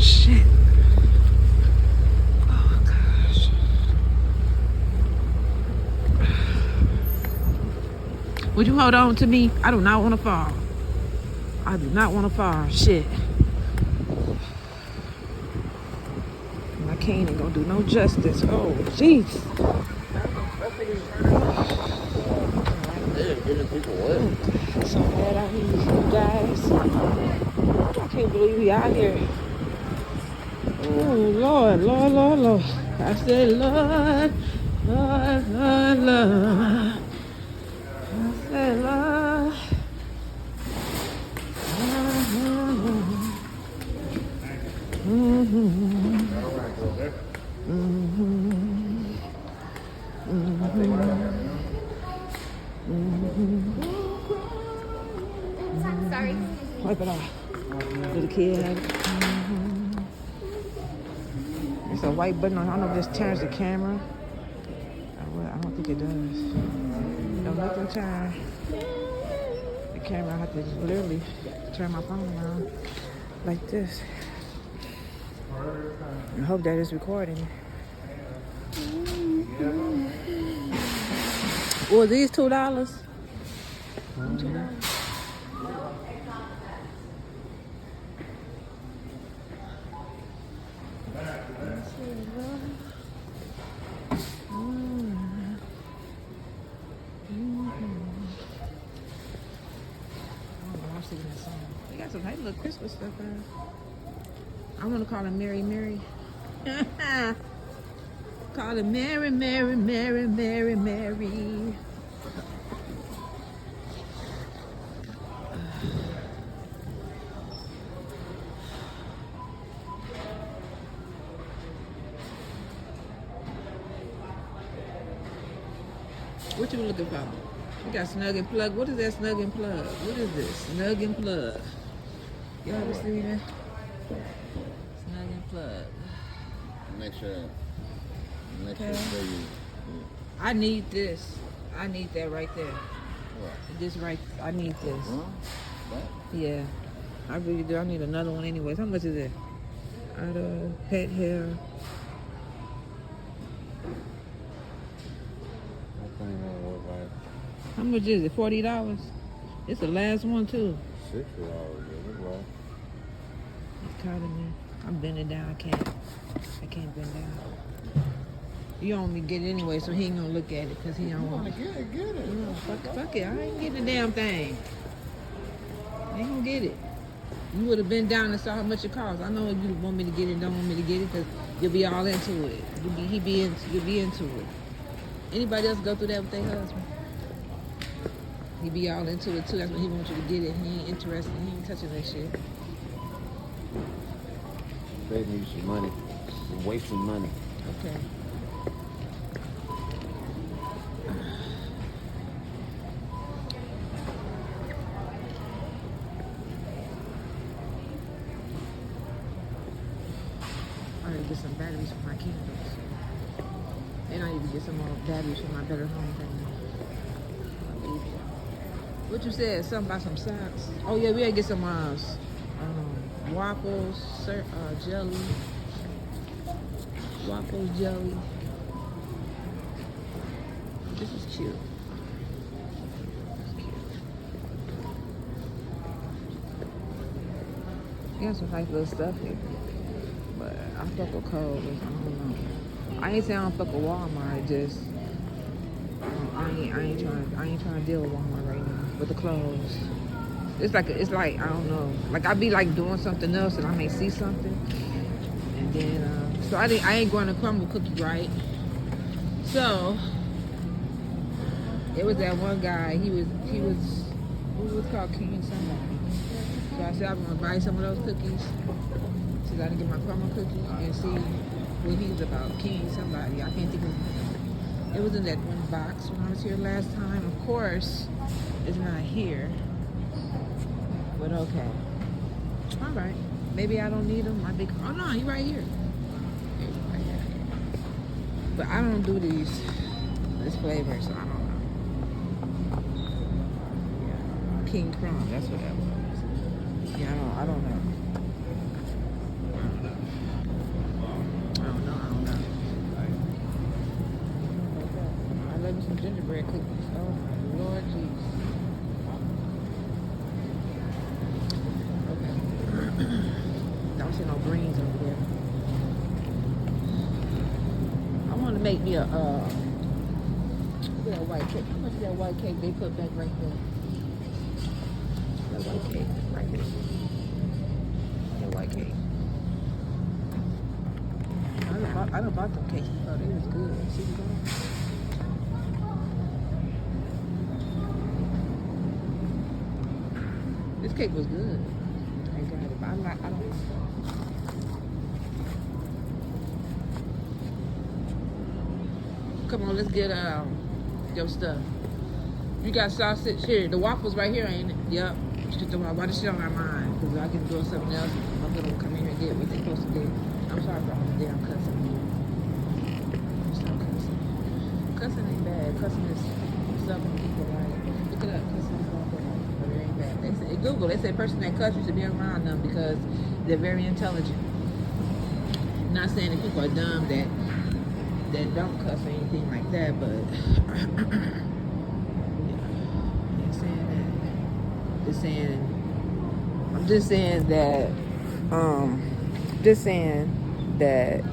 shit. Oh gosh. Would you hold on to me? I do not want to fall. I do not want to fall. Shit. My cane ain't gonna do no justice. Oh, jeez. So glad I need you guys. I can't believe we out here. Oh, Lord, Lord, Lord, Lord. I said, Lord, Lord, Lord, Lord. I said, Lord. Sorry. Wipe it off. Little kid had it. It's a white button on. I don't know if this turns the camera. I don't think it does. Don't nothing turn the camera. I have to literally turn my phone around like this. I hope that is recording. Well, these $2? $2. They got some nice little Christmas stuff there. I want to call it Mary Mary. Call it Mary Mary Mary Mary Mary. What you looking for? We got Snug and Plug. What is that Snug and Plug? What is this? Snug and Plug. Y'all ever seen that? Snug and Plug. Make sure Okay. you. I need this. I need that right there. What? This right. I need this. Huh? That? Yeah. I really do. I need another one anyways. How much is it? Auto, pet hair. How much is it? $40? It's the last one too. $60. Right. It's calling me. I'm bending down. I can't bend down. You want me to get it anyway, so he ain't gonna look at it because he don't want to get it. Get it. No, fuck it. I ain't getting the damn thing. I ain't gonna get it. You would have been down and saw how much it costs. I know you want me to get it, don't want me to get it, because you'll be all into it. You'll be into it. Anybody else go through that with their husband? He be all into it too. That's when he wants you to get it. He ain't interested. He ain't touching that shit. They need some money. You're wasting money. Okay. I need to get some batteries for my candles. And I need to get some more batteries for my Better Home thing. What you said? Something about some socks? Oh yeah, we gotta get some waffles, jelly. Waffles, jelly. This is cute. You got some nice little stuff here. But I fuck with Kohl's. I don't know. I ain't saying I don't fuck with Walmart. Just I ain't trying to deal with Walmart right now with the clothes. It's like I don't know. Like I be like doing something else and I may see something, and then so I ain't going to crumble cookie, right? So it was that one guy. He was called King somebody. So I said I'm gonna buy some of those cookies. So I can get my crumble cookie and see what he's about. King somebody. I can't think of. It was in that one box when I was here last time. Of course, it's not here. But okay. All right. Maybe I don't need them. Oh no, he right here. Right here. But I don't do this flavor, so I don't know. Yeah. King Crumb, that's what that was. Yeah, I don't know. Oh my Lord Jesus. Okay. Don't see no greens over there. I want to make me a look at that white cake. How much is that white cake they put back right there? That white cake right here. That white cake. I done bought them cakes before. They was good. See what I'm saying? This cake was good. I got it, but I don't. Come on, let's get your stuff. You got sausage here. The waffles right here, ain't it? Yep. Why this shit on our mind? Because I can do something else. I'm gonna come in here and get what they supposed to do. I'm sorry for all the damn cussing. Stop cussing. Cussing ain't bad. Cussing is something people like. Look it up. Cussing is not bad, but it ain't bad. They say Google. They say a person that cuss you should be around them because they're very intelligent. I'm not saying that people are dumb that don't cuss or anything like that, but I'm just saying that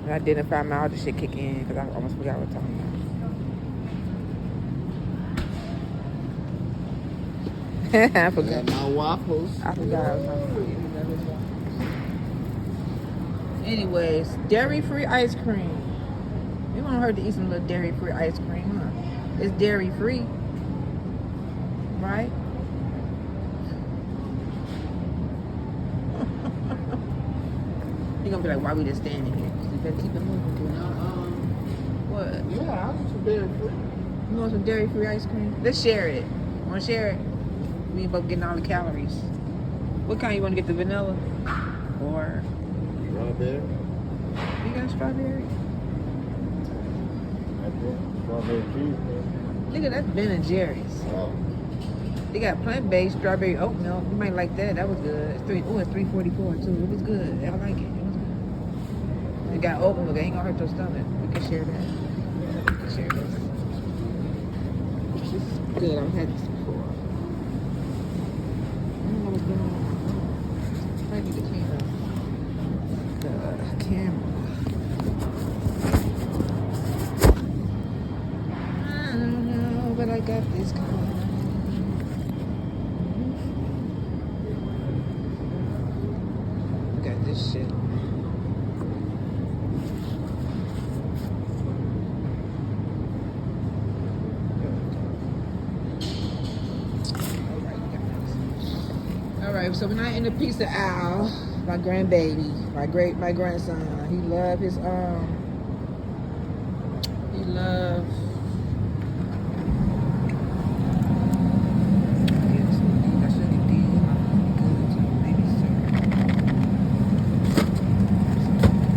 I didn't find my other shit kick in because I almost forgot what I'm talking about. I forgot. My waffles. I forgot I was talking about. Anyways, dairy-free ice cream. We want her to eat some little dairy-free ice cream, huh? It's dairy-free, right? You're gonna be like, why we just standing here? You better keep it moving. What? Yeah, I want some dairy-free. You want some dairy-free ice cream? Let's share it. Want to share it? We ain't both getting all the calories. What kind you want to get? The vanilla or Strawberry. You got strawberry? Strawberry cheese. Nigga, that's Ben and Jerry's. Oh. They got plant-based strawberry oat milk. You might like that. That was good. It's $3.44 too. It was good. I like it. It was good. It got oat milk. It ain't gonna hurt your stomach. We can share that. We can share this. This is good. I've had this before. I don't know what's going on. I need to clean up the camera. I don't know, but I got this going. Got this shit. Alright, so when I in the pizza aisle, my grandbaby, my grandson, he loved his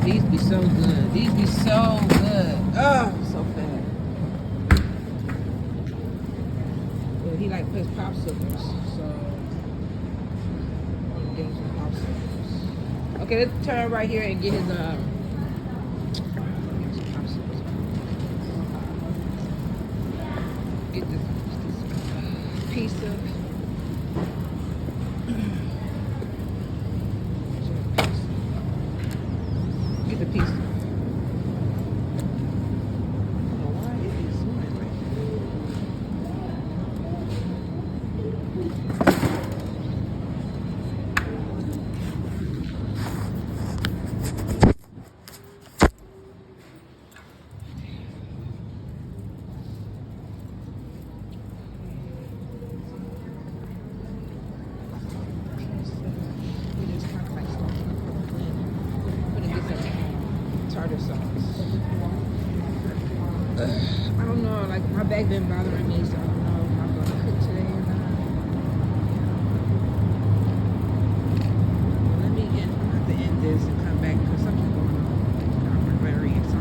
these be so good. These be so good. Oh, so fat. But he like his popsicles, so I'm gonna get him some popsicles. Okay, let's turn right here and get his popsicles. Get this piece of get the piece. I don't know why it is zooming like tartar sauce. I don't know, like my back been bothering me, so I don't know if I'm gonna cook today or not. Let me have to end this and come back because something's going on. I'm very excited.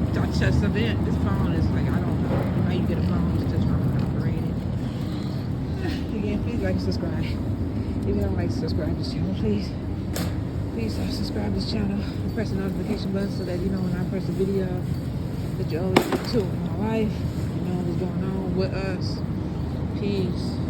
This phone is like, I don't know how you get a phone, you just trying to operate it. Again, please like and subscribe. If you don't like subscribe, just channel, please. Please subscribe to this channel. Press the notification button so that you know when I press a video that you always get to in my life. You know what's going on with us. Peace.